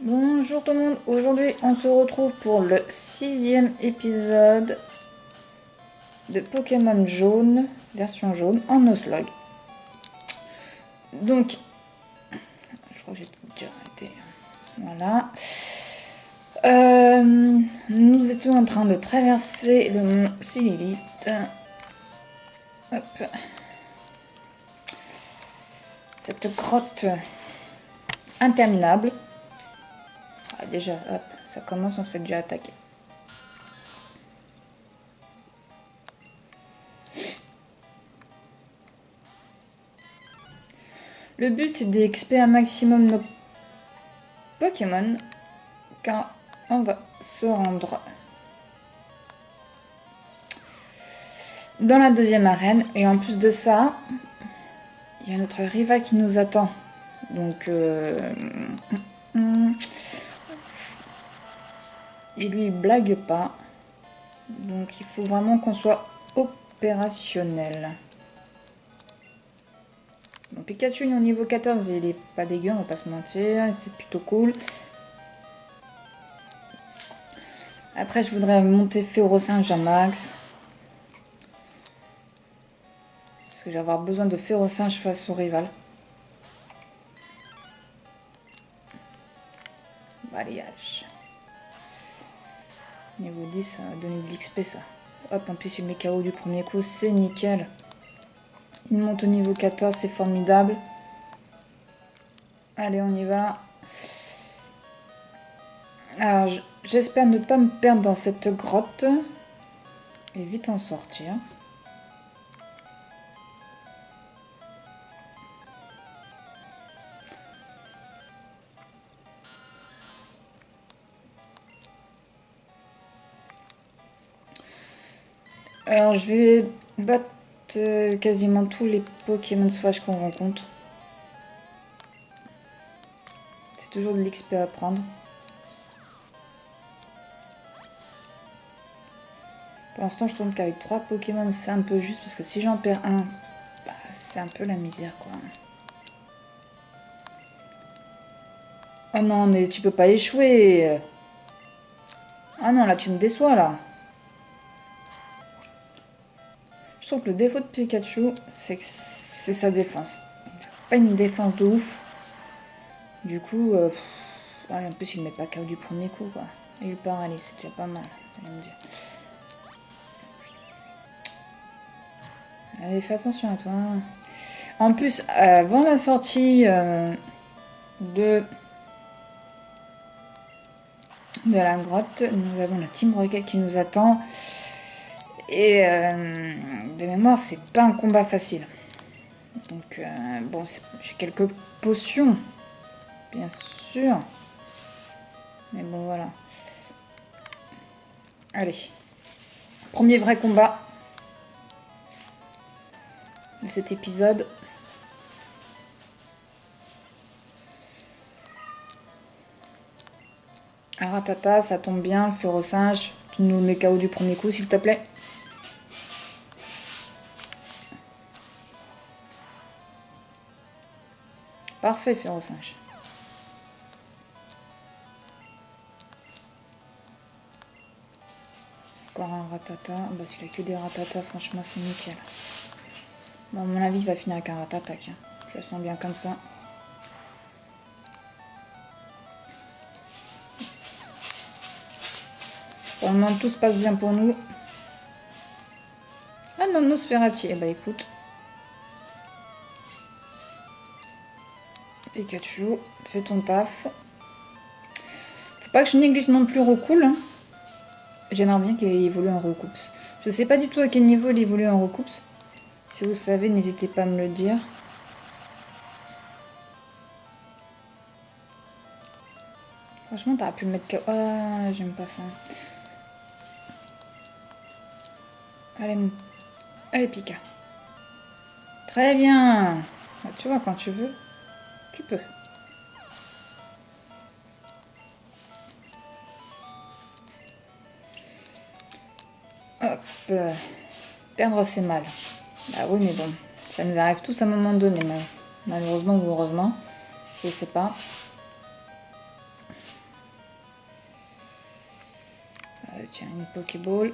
Bonjour tout le monde, aujourd'hui on se retrouve pour le 6e épisode de Pokémon jaune, version jaune, en Nuzlocke. Donc, je crois que j'ai déjà arrêté. Voilà. Nous étions en train de traverser le mont Sililith. Hop. Cette grotte interminable. Ah, déjà, hop, ça commence, on se fait déjà attaquer. Le but c'est d'XP un maximum nos Pokémon, car on va se rendre dans la deuxième arène. Et en plus de ça, il y a notre rival qui nous attend. Donc, il lui blague pas. Donc, il faut vraiment qu'on soit opérationnel. Bon, Pikachu il est au niveau 14, il est pas dégueu, on va pas se mentir, c'est plutôt cool. Après, je voudrais monter Férocinge à max. Parce que je vais avoir besoin de Férocinge face au rival. Balayage. Niveau 10, ça va donner de l'XP ça. Hop, en plus il met KO du premier coup, c'est nickel. Il monte au niveau 14, c'est formidable. Allez, on y va. Alors, j'espère ne pas me perdre dans cette grotte. Et vite en sortir. Alors, je vais battre quasiment tous les Pokémon sauvages qu'on rencontre. C'est toujours de l'XP à prendre. Pour l'instant, je tourne qu'avec 3 Pokémon, c'est un peu juste parce que si j'en perds un, bah, c'est un peu la misère quoi. Oh non, mais tu peux pas échouer. Ah non, là tu me déçois là. Je trouve que le défaut de Pikachu, c'est sa défense. Pas une défense de ouf. Du coup, ouais, en plus il met pas KO du premier coup quoi. Et il paralyse, c'est déjà pas mal. Allez, me dire. Allez, fais attention à toi. En plus, avant la sortie de la grotte, nous avons la Team Rocket qui nous attend. Et de mémoire, c'est pas un combat facile. Donc, bon, j'ai quelques potions, bien sûr. Mais bon, voilà. Allez. Premier vrai combat de cet épisode. Aratata, ça tombe bien. Férocinge, tu nous mets KO du premier coup, s'il te plaît. Parfait, Férocinge. Encore un Ratata. Bah, s'il a que des Ratata, franchement, c'est nickel. Bon, à mon avis, il va finir avec un Ratata. Je le sens bien comme ça. Pour le moment, tout se passe bien pour nous. Ah non, Nosferati. Eh bah, écoute. Pikachu, fais ton taf. Faut pas que je néglige non plus Recool. Hein. J'aimerais bien qu'il évolue en Recoups. Je sais pas du tout à quel niveau il évolue en Recoups. Si vous savez, n'hésitez pas à me le dire. Franchement, t'aurais pu le mettre... Ah, j'aime pas ça. Allez, allez Pika. Très bien. Bah, tu vois, quand tu veux, tu peux. Hop. Perdre, c'est mal. Bah oui, mais bon. Ça nous arrive tous à un moment donné, malheureusement ou heureusement. Je sais pas. Tiens, une Pokéball.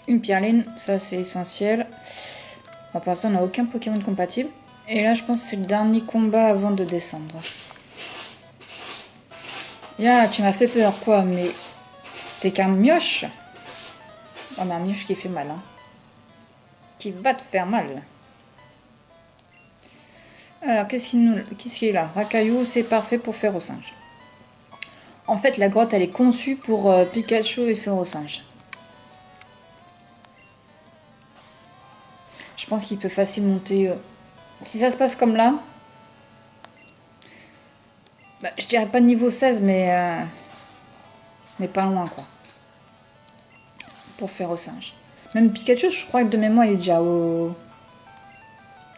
Une Pierline, ça c'est essentiel. Bon, pour l'instant, on n'a aucun Pokémon compatible. Et là, je pense que c'est le dernier combat avant de descendre. Ya, tu m'as fait peur, quoi, mais t'es qu'un mioche. Oh, mais un mioche qui fait mal, hein. Qui va te faire mal. Alors, qu'est-ce qu'il est là? Racaillou, c'est parfait pour faire au singe. En fait, la grotte, elle est conçue pour Pikachu et faire au singe. Je pense qu'il peut facilement monter... Si ça se passe comme là... Bah, je dirais pas niveau 16, mais pas loin, quoi. Pour faire au singe. Même Pikachu, je crois que de mémoire, il est déjà au...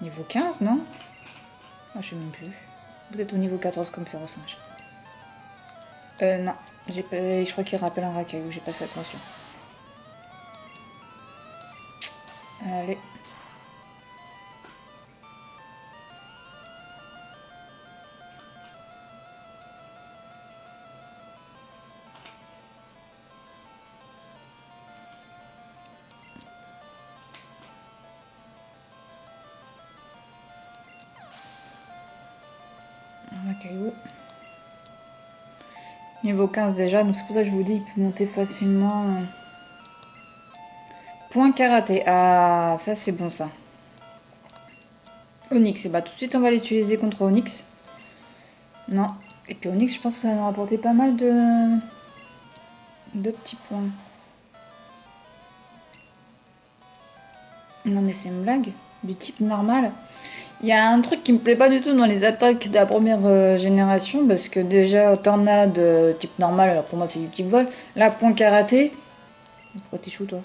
Niveau 15, non? Ah, je sais même plus. Peut-être au niveau 14 comme faire au singe. Non. Je crois qu'il rappelle un racaillou, j'ai pas fait attention. Allez. Un racaillou. Niveau 15 déjà, donc c'est pour ça que je vous dis, il peut monter facilement. Point karaté. Ah, ça c'est bon ça. Onyx, et bah tout de suite on va l'utiliser contre Onyx. Non. Et puis Onyx, je pense que ça va nous rapporter pas mal de petits points. Non mais c'est une blague. Du type normal. Il y a un truc qui me plaît pas du tout dans les attaques de la première génération, parce que déjà tornade type normal, alors pour moi c'est du type vol. Là, point karaté. Pourquoi t'es chou toi?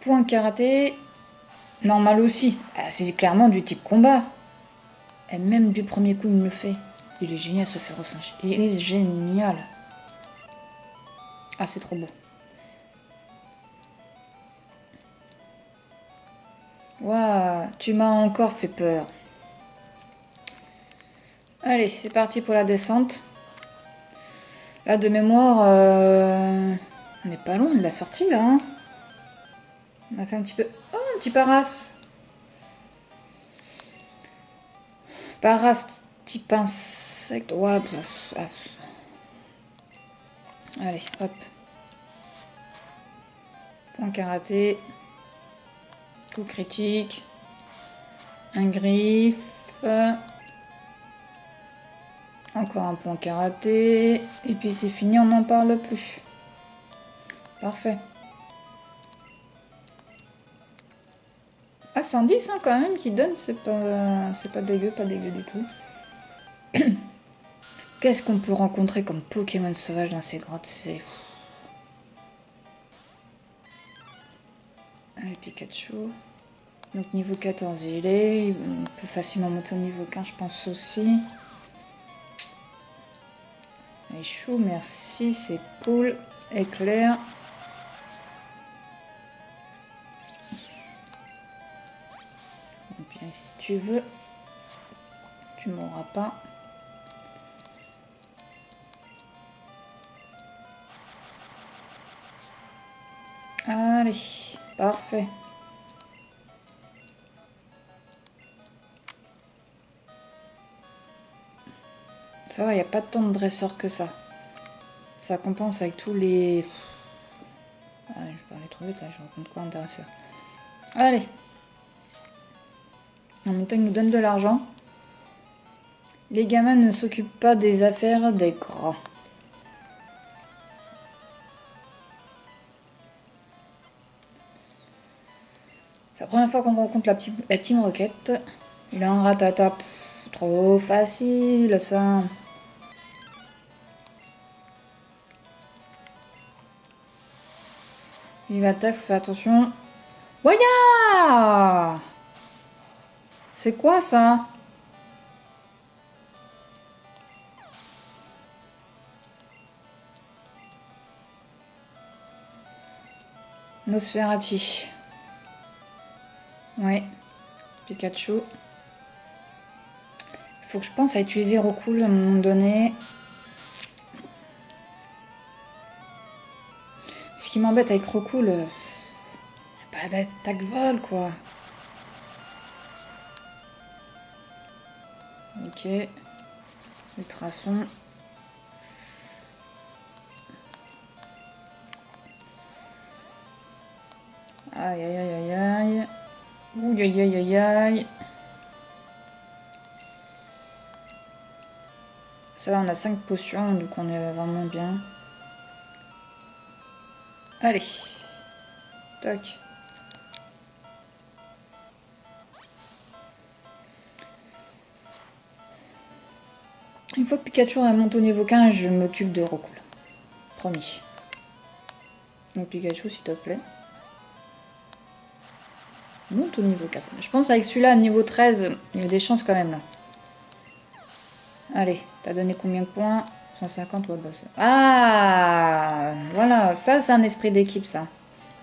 Point karaté. Normal aussi. Ah, c'est clairement du type combat. Et même du premier coup, il me le fait. Il est génial ce fer au singe. Il est génial. Ah, c'est trop beau. Waouh, tu m'as encore fait peur. Allez, c'est parti pour la descente. Là, de mémoire, on n'est pas loin de la sortie, là. Hein. On a fait un petit peu... Oh, un petit paras. Paras type insecte. Ouais, allez, hop. Point karaté. Coup critique. Un griffe. Encore un point karaté. Et puis c'est fini, on n'en parle plus. Parfait. Ah, 110 hein, quand même qui donne, c'est pas dégueu, pas dégueu du tout. Qu'est-ce qu'on peut rencontrer comme Pokémon sauvage dans ces grottes? C'est... Allez, Pikachu. Donc niveau 14 il est. Il peut facilement monter au niveau 15 je pense aussi. Allez, chou, merci, c'est cool. Éclair. Et bien si tu veux, tu m'auras pas. Allez, parfait. Ça va, il n'y a pas tant de dresseurs que ça. Ça compense avec tous les... Ah, je vais parler trop vite là, je raconte quoi en dresseur. Allez. En même temps, ils nous donnent de l'argent. Les gamins ne s'occupent pas des affaires des grands. C'est la première fois qu'on rencontre la Team Rocket. Il a un ratata. Trop facile ça. Il attaque, fais attention. Voya! C'est quoi ça? Nosferati. Ouais. Pikachu. Il faut que je pense à utiliser Recool à un moment donné. qui m'embête avec Recool, pas d'attaque vol, quoi. Ok. Ultrason. Aïe, aïe, aïe, aïe, aïe. Ouh, aïe, aïe, aïe, aïe. Ça va, on a 5 potions, donc on est vraiment bien. Allez. Toc. Une fois que Pikachu monte au niveau 15, je m'occupe de Recool. Promis. Donc Pikachu, s'il te plaît. Monte au niveau 15. Je pense avec celui-là, niveau 13, il y a des chances quand même là. Allez, t'as donné combien de points? 150, ouais, bah ça. Ah, voilà, ça c'est un esprit d'équipe, ça.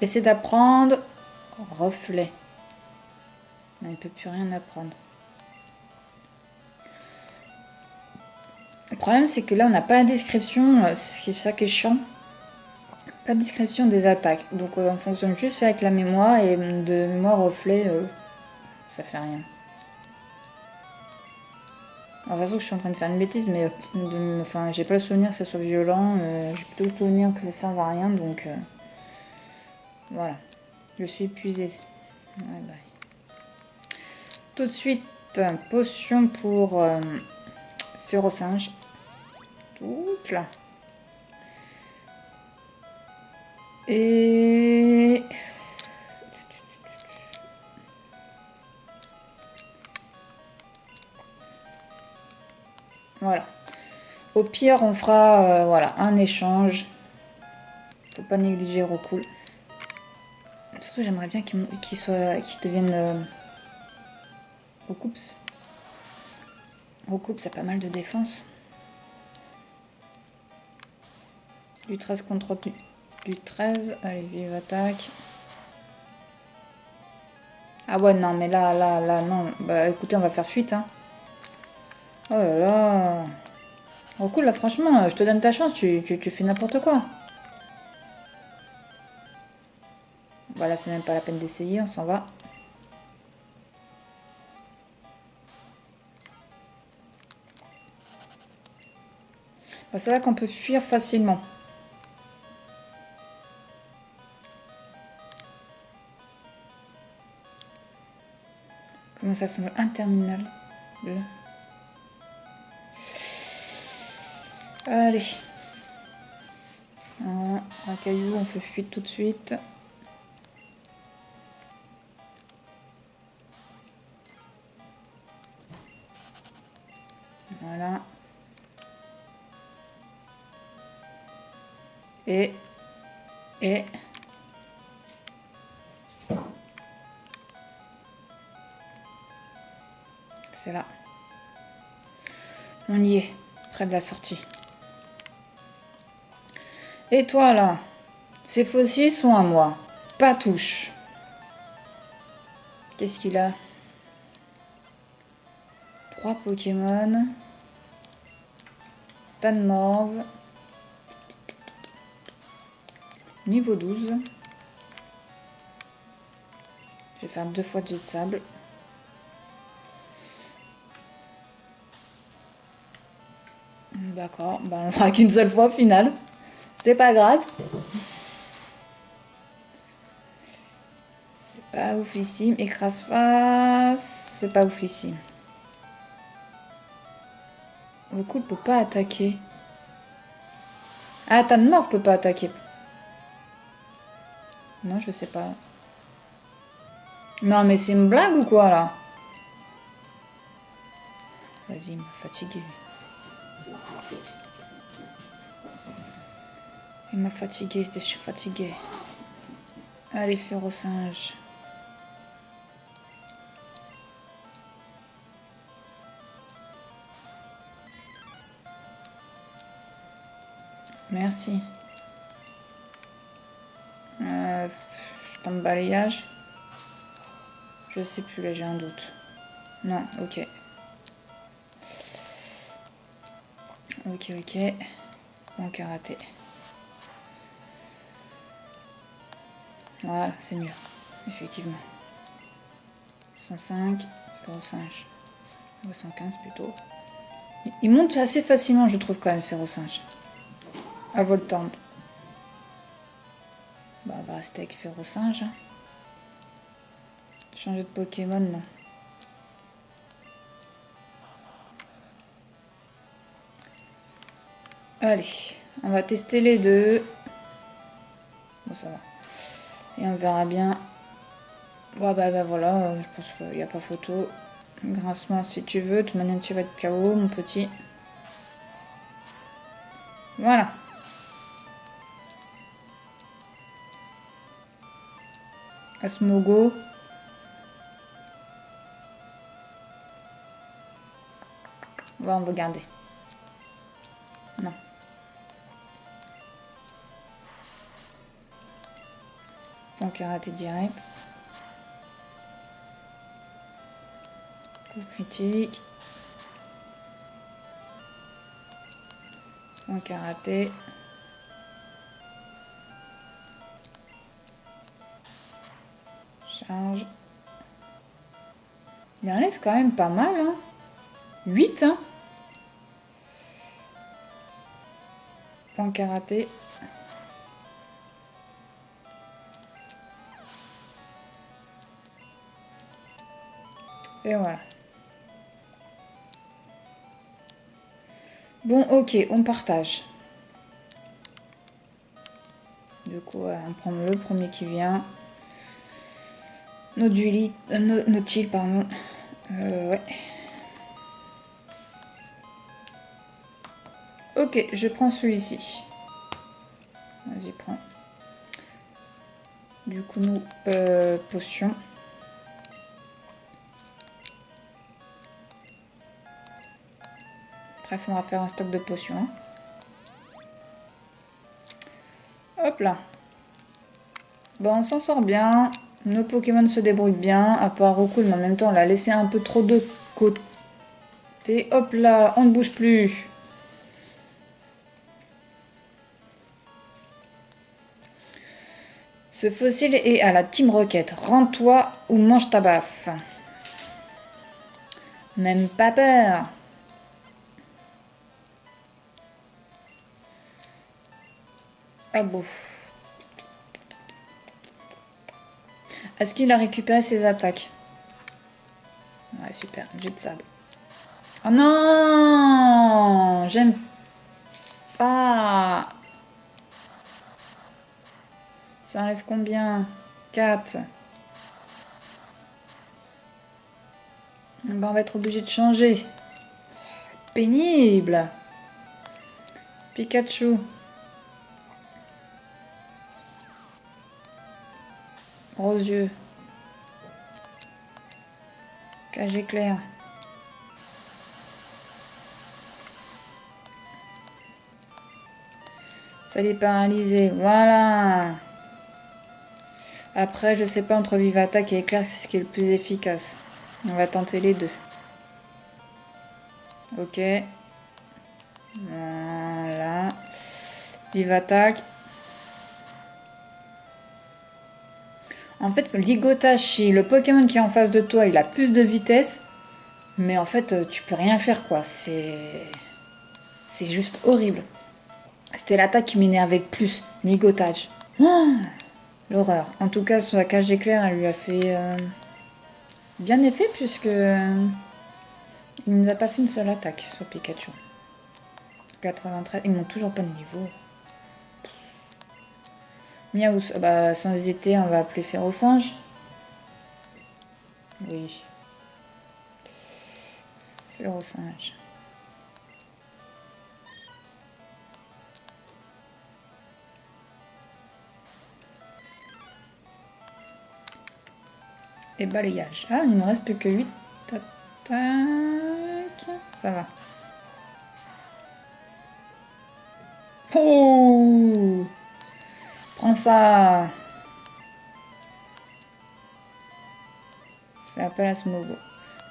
Essaie d'apprendre. Reflet. On ne peut plus rien apprendre. Le problème, c'est que là, on n'a pas la description, c'est ça qui est chiant. Pas de description des attaques. Donc, on fonctionne juste avec la mémoire, et de mémoire reflet, ça fait rien. Alors, de toute façon, je suis en train de faire une bêtise, mais enfin, j'ai pas le souvenir que ça soit violent. J'ai plutôt le souvenir que ça serve à rien, donc voilà. Je suis épuisée. Ouais, bah. Tout de suite, potion pour Férocinge. Toute là. Et... voilà. Au pire, on fera voilà, un échange. Faut pas négliger Recool. Surtout, j'aimerais bien qu'il devienne Recoups. Recoups, ça a pas mal de défense. Du 13 contre du 13. Allez, vive attaque. Ah ouais, non, mais là, non. Bah écoutez, on va faire fuite, hein. Oh là là. Recool, là, franchement, je te donne ta chance, tu fais n'importe quoi. Voilà, c'est même pas la peine d'essayer, on s'en va. Bah, c'est là qu'on peut fuir facilement. Comment ça semble interminable. Allez. Un caillou, on fait fuite tout de suite. Voilà. Et... c'est là. On y est, près de la sortie. Et toi là, ces fossiles sont à moi. Pas touche. Qu'est-ce qu'il a? 3 Pokémon. Tanmorve. Niveau 12. Je vais faire 2 fois de jet de sable. D'accord, bah on fera qu'une seule fois au final. C'est pas grave. C'est pas oufissime. Écrase-face. C'est pas oufissime. Beaucoup peut pas attaquer. Ah, Tanmorve peut pas attaquer. Non, je sais pas. Non, mais c'est une blague ou quoi là? Vas-y, il m'a fatigué. Il m'a fatigué, je suis fatiguée. Allez, Férocinge. Merci. Je tombe balayage. Je sais plus, là j'ai un doute. Non, ok. Ok. Bon karaté. Voilà, c'est mieux. Effectivement. 105, Férocinge. 115 plutôt. Il monte assez facilement, je trouve, quand même, Férocinge. À Voltande. Bah, on va rester avec Férocinge. Hein. Changer de Pokémon, non. Allez, on va tester les deux. Bon, ça va. Et on verra bien. Bah voilà, je pense qu'il n'y a pas photo. Grincement si tu veux, de toute manière tu vas être KO, mon petit. Voilà. Asmogo. On va garder. Non. Bon, karaté direct. Coup critique. Bon, karaté. Charge. Il enlève quand même pas mal, hein. 8, hein. Bon, karaté. Et voilà. Bon, ok, on partage. Du coup, on prend le premier qui vient. Nautil, pardon. Ouais. Ok, je prends celui-ci. Vas-y, prends. Du coup, nous, potion. Après, il faudra faire un stock de potions. Hein. Hop là. Bon, on s'en sort bien. Nos Pokémon se débrouillent bien. À part Roku, mais en même temps, on l'a laissé un peu trop de côté. Hop là, on ne bouge plus. Ce fossile est à la Team Rocket. Rends-toi ou mange ta baffe. Même pas peur. Ah bon. Est-ce qu'il a récupéré ses attaques? Ouais, super. Jet de sable. Oh non! J'aime pas. Ça enlève combien? 4. Ben, on va être obligé de changer. Pénible. Pikachu. Gros yeux. Cage éclair. Ça l'est paralysé. Voilà. Après, je sais pas entre Vive Attaque et Éclair, c'est ce qui est le plus efficace. On va tenter les deux. Ok. Voilà. Vive Attaque. En fait, Ligotashi, le Pokémon qui est en face de toi, il a plus de vitesse. Mais en fait, tu peux rien faire, quoi. C'est juste horrible. C'était l'attaque qui m'énervait le plus. Ligotage. Oh, l'horreur. En tout cas, sur la cage d'éclair, elle lui a fait bien effet, puisque il nous a pas fait une seule attaque sur Pikachu. 93. Ils m'ont toujours pas de niveau. Miaous. Bah, sans hésiter, on va appeler Férocinge. Oui. Férocinge. Et balayage. Ah, il ne me reste plus que 8 attaques. Ça va. Oh! Prends ça! Fais appel à Smogo.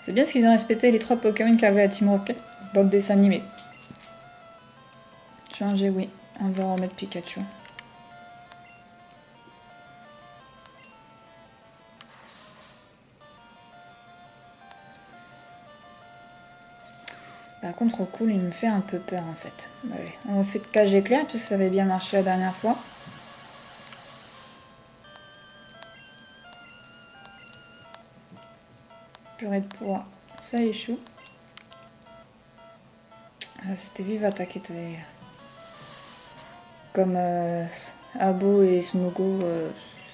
C'est bien ce qu'ils ont respecté les 3 Pokémon qu'il y avait à Team Rocket dans le dessin animé. Changer, oui. On va remettre Pikachu. Par contre, cool, il me fait un peu peur en fait. Allez, on fait de cage éclair parce que ça avait bien marché la dernière fois. Purée de pois, ça échoue. C'était Vivatta qui était comme Abo et Smogo,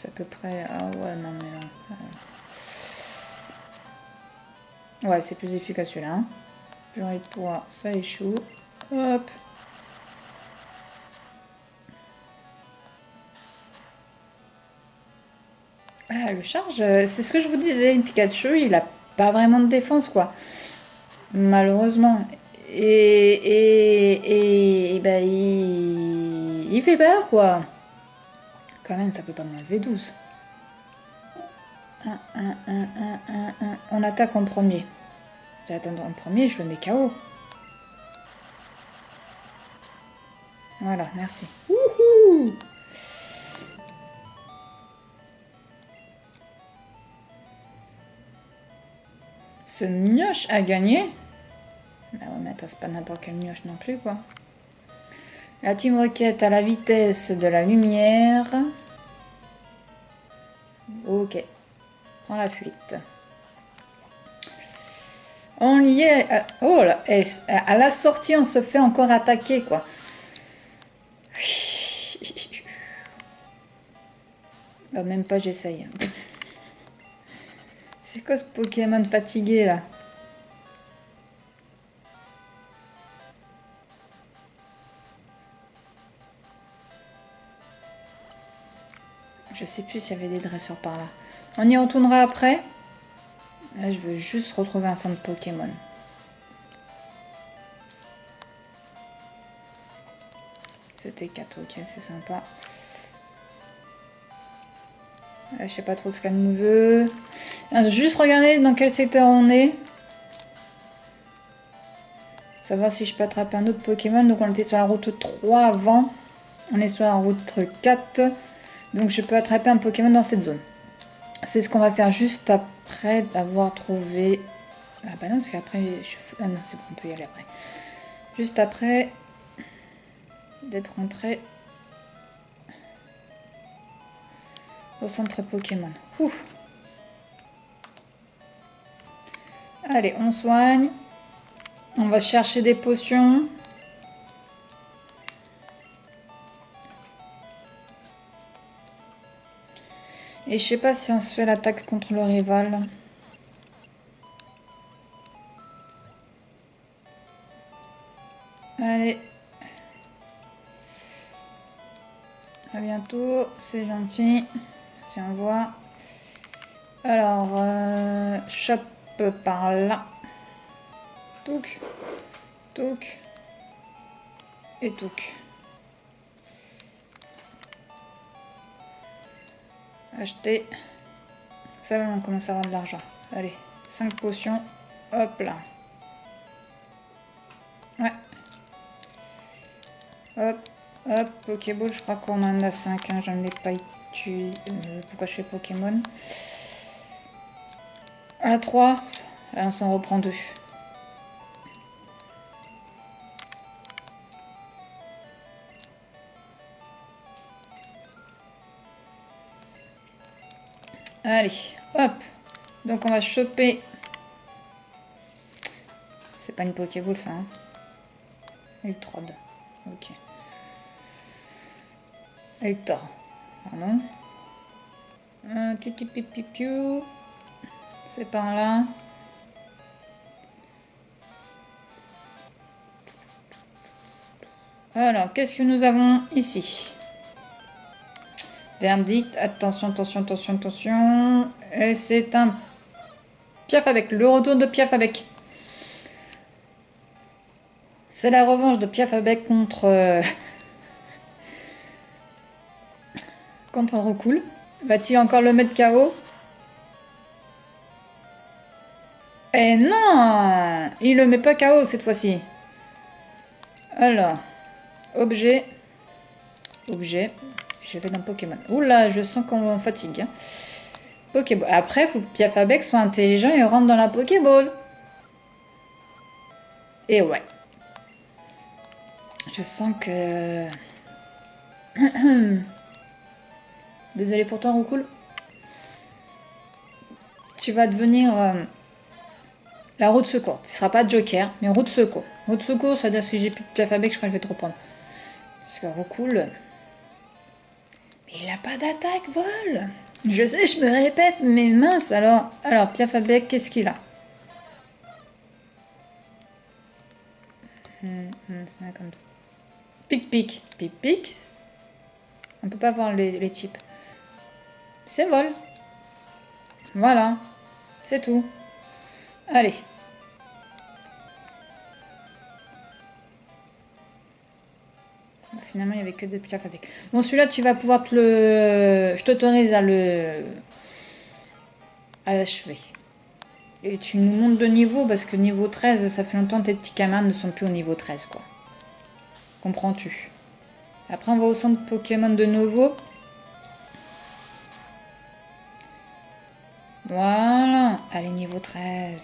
c'est à peu près. Ah ouais, non mais non. Ouais, c'est plus efficace celui-là. Hein. Purée de pois, ça échoue. Hop. Ah, le charge, c'est ce que je vous disais, une Pikachu, il a pas vraiment de défense quoi. Malheureusement. Et ben, il fait peur, quoi. Quand même, ça peut pas m'enlever 12. On attaque en premier. Je vais attendre en premier, je le mets KO. Voilà, merci. Wouhou! Ce mioche a gagné. Ah ouais, mais attends, c'est pas n'importe quel mioche non plus, quoi. La Team Rocket à la vitesse de la lumière. Ok. Prends la fuite. On y est. Oh là, à la sortie, on se fait encore attaquer, quoi. Bah, même pas, j'essaye. C'est quoi ce Pokémon fatigué, là? Je sais plus s'il y avait des dresseurs par là. On y retournera après. Là, je veux juste retrouver un centre Pokémon. C'était 4, ok, c'est sympa. Là, je sais pas trop ce qu'elle nous veut. Juste regarder dans quel secteur on est. Savoir si je peux attraper un autre Pokémon. Donc on était sur la route 3 avant. On est sur la route 4. Donc je peux attraper un Pokémon dans cette zone. C'est ce qu'on va faire juste après avoir trouvé... Ah bah non, parce qu'après... Ah non, c'est bon, on peut y aller après. Juste après d'être rentré au centre Pokémon. Ouf. Allez, on soigne. On va chercher des potions. Et je sais pas si on se fait l'attaque contre le rival. Allez. À bientôt, c'est gentil. Si on voit. Alors, chope par là. Touc. Touc. Et touc. Acheter. Ça va, on commence à avoir de l'argent. Allez, 5 potions. Hop là. Ouais. Hop, hop, Pokéball, je crois qu'on en a 5, hein, je ne l'ai pas tué. Pourquoi je fais Pokémon? À 3, là on s'en reprend 2. Allez, hop. Donc on va choper. C'est pas une Pokéball ça, hein. Ultrode. Ok. Hector. Pardon. C'est par là. Alors, qu'est-ce que nous avons ici? Verdict, attention, attention, attention, attention. Et c'est un Piafabec, le retour de Piafabec. C'est la revanche de Piafabec contre... contre Recool. Va-t-il encore le mettre KO? Eh non! Il le met pas KO cette fois-ci. Alors, objet. Objet. Je vais dans Pokémon. Oula, je sens qu'on fatigue. Hein. Pokéball. Après, il faut que Piafabec soit intelligent et rentre dans la Pokéball. Et ouais. Je sens que... Désolée pour toi, Roucoule. Tu vas devenir la roue de secours. Tu ne seras pas Joker, mais roue de secours. Roue de secours, ça veut dire que si j'ai plus de Piafabec, je crois que je vais te reprendre. Parce que Roucoule... Mais il a pas d'attaque, vol. Je sais, je me répète, mais mince, alors Piafabec, qu'est-ce qu'il a? C'est comme ça. Pic-pic. Pic-pic. On peut pas voir les types. C'est vol. Voilà. C'est tout. Allez. Finalement, il n'y avait que deux Piafabec. Bon, celui-là, tu vas pouvoir te le... Je t'autorise à l'achever. Et tu nous montes de niveau, parce que niveau 13, ça fait longtemps que tes petits camarades ne sont plus au niveau 13, quoi. Comprends-tu? Après, on va au centre Pokémon de nouveau. Voilà. Allez, niveau 13.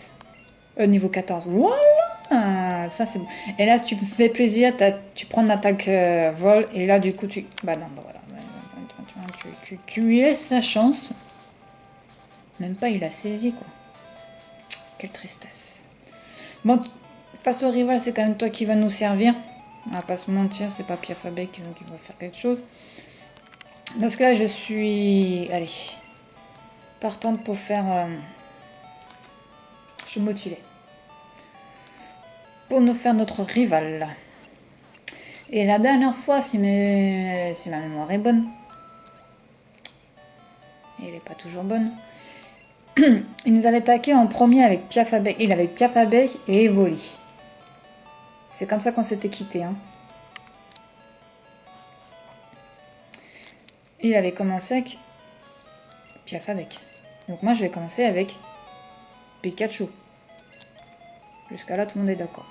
Niveau 14. Voilà. Ça, c'est bon. Et là, si tu me fais plaisir, tu prends une attaque vol. Et là, du coup, tu... Bah non, bah voilà. Tu lui laisses sa chance. Même pas, il a saisi, quoi. Quelle tristesse. Bon, face au rival, c'est quand même toi qui va nous servir. On va pas se mentir, c'est pas Piafabec qui va faire quelque chose. Parce que là, je suis... Allez. Partante pour faire... Je suis motivée. Pour nous faire notre rival. Et la dernière fois, si ma mémoire est bonne... Et elle n'est pas toujours bonne. Il nous avait attaqué en premier avec Piafabec. Il avait Piafabec et Evoli. C'est comme ça qu'on s'était quitté. Hein. Il avait commencé avec Piafabec. Donc moi je vais commencer avec Pikachu. Jusqu'à là tout le monde est d'accord.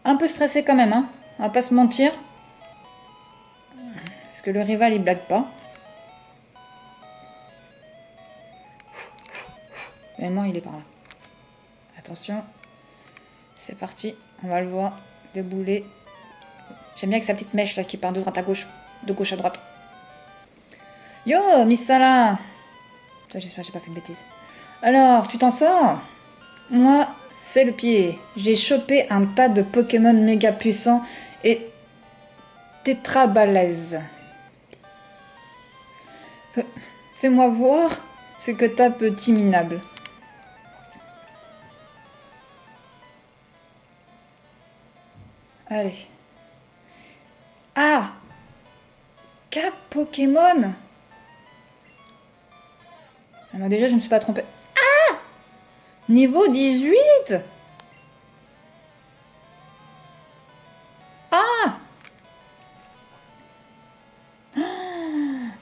Un peu stressé quand même, hein. On va pas se mentir. Parce que le rival il blague pas. Et non, il est par là. Attention. C'est parti. On va le voir débouler. J'aime bien avec sa petite mèche là qui part de droite à gauche. De gauche à droite. Yo, Miss Salah. Ça, j'espère que j'ai pas fait de bêtises. Alors, tu t'en sors? Moi, c'est le pied. J'ai chopé un tas de Pokémon méga puissants et tétra balèzes. Fais-moi voir ce que t'as, petit minable. Allez. Ah! 4 Pokémon! Ah bah déjà, je ne me suis pas trompée. Ah! Niveau 18! Ah!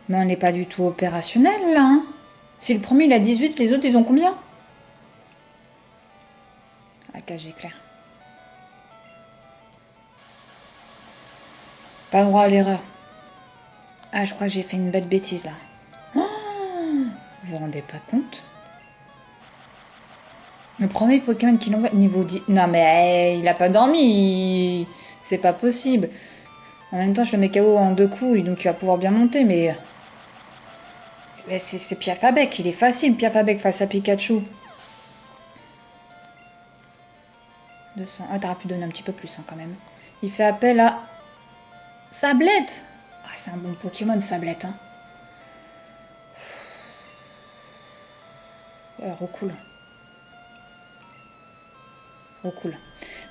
Mais on n'est pas du tout opérationnel, là. Hein. Si le premier, il a 18, les autres, ils ont combien? Ah, cage éclair. Pas le droit à l'erreur. Ah, je crois que j'ai fait une belle bêtise, là. Oh, vous vous rendez pas compte? Le premier Pokémon qui l'envoie, niveau 10... Non, mais il a pas dormi. C'est pas possible. En même temps, je le mets KO en 2 coups, donc il va pouvoir bien monter, mais... C'est Piafabec, il est facile, Piafabec face à Pikachu. 200. Ah, t'aurais pu donner un petit peu plus, hein, quand même. Il fait appel à... Sablette. Ah, c'est un bon Pokémon, Sablette, hein. Recool. Recool.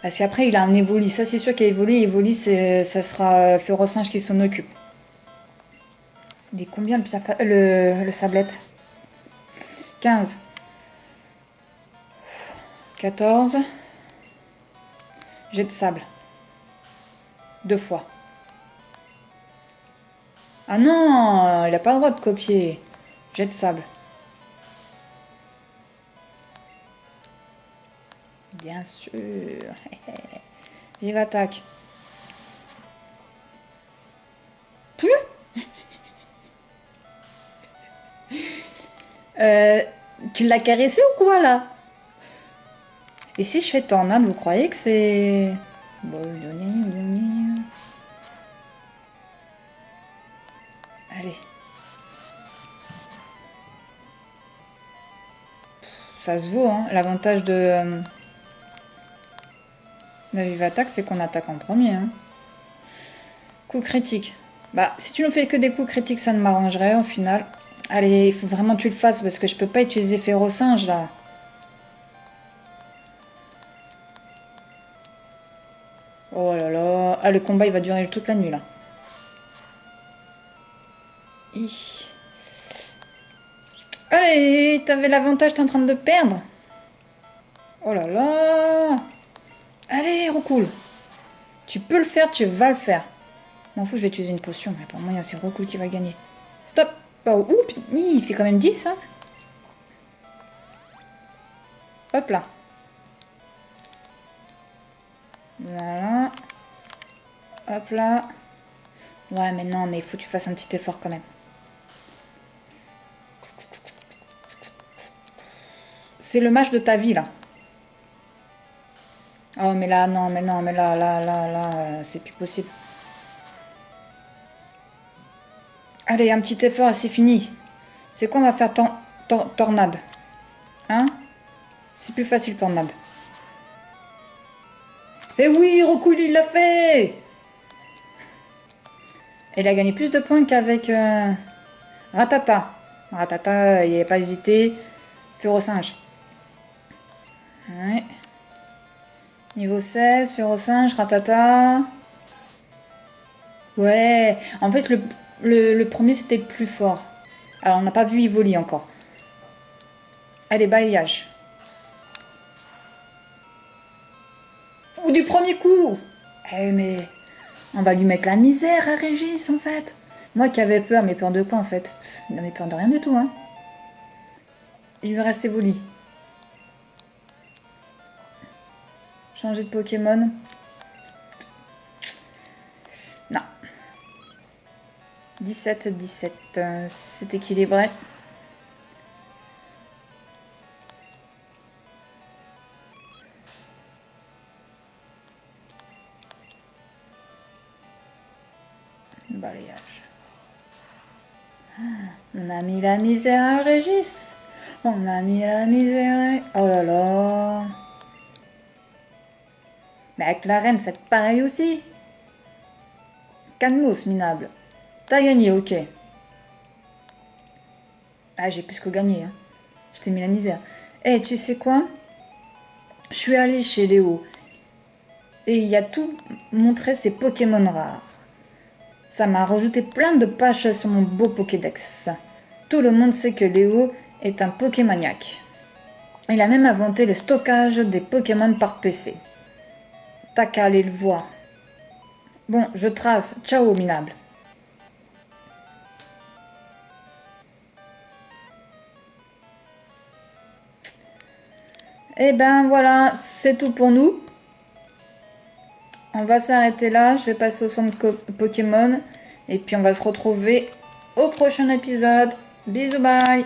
Parce qu'après, il a un Evoli. Ça, c'est sûr qu'il a Evoli. Evoli, ça sera Férocinge qui s'en occupe. Il est combien le Sablette? 15. 14. Jet de sable. 2 fois. Ah non, il n'a pas le droit de copier. Jet de sable. Bien sûr. Vive attaque. Plus Tu l'as caressé ou quoi là? Et si je fais tornade, vous croyez que c'est... Bon, allez. Ça se vaut, hein. L'avantage de la vive attaque, c'est qu'on attaque en premier. Hein. Coup critique. Bah, si tu ne fais que des coups critiques, ça ne m'arrangerait au final. Allez, il faut vraiment que tu le fasses parce que je peux pas utiliser Férocinge là. Oh là là. Ah, le combat il va durer toute la nuit là. Hi. Allez, t'avais l'avantage, t'es en train de perdre. Oh là là. Allez, recoule. Tu peux le faire, tu vas le faire. M'en fous, je vais utiliser une potion, mais pour moi, c'est recoule qui va gagner. Stop. Oh, oups, il fait quand même 10, hein. Hop là. Voilà. Hop là. Ouais, mais non, mais il faut que tu fasses un petit effort quand même. C'est le match de ta vie, là. Oh, mais là, non, mais non, mais là, c'est plus possible. Allez, un petit effort et c'est fini. C'est quoi, on va faire tornade. Hein? C'est plus facile, tornade. Eh oui, recule, il l'a fait! Elle a gagné plus de points qu'avec Ratata. Ratata, il n'avait pas hésité. Férocinge. Ouais. Niveau 16, Férocinge, Ratata. Ouais. En fait, le premier, c'était le plus fort. Alors, on n'a pas vu Ivoli encore. Allez, balayage. Ou du premier coup. Eh, mais... On va lui mettre la misère à Régis, en fait. Moi qui avais peur, mais peur de quoi, en fait? Il n'avait peur de rien du tout, hein. Il lui reste Evoli. Changer de Pokémon. Non. 17. C'est équilibré. Balayage. On a mis la misère à Régis. On a mis la misère à... Oh là là. Mais avec la reine, c'est pareil aussi. Calmos, minable. T'as gagné, ok. Ah, j'ai plus que gagné. Hein. Je t'ai mis la misère. Eh, tu sais quoi? Je suis allée chez Léo. Et il y a tout montré ses Pokémon rares. Ça m'a rajouté plein de pages sur mon beau Pokédex. Tout le monde sait que Léo est un Pokémaniaque. Il a même inventé le stockage des Pokémon par PC. T'as qu'à aller le voir. Bon, je trace. Ciao, minable. Et ben voilà, c'est tout pour nous. On va s'arrêter là. Je vais passer au centre Pokémon. Et puis on va se retrouver au prochain épisode. Bisous, bye.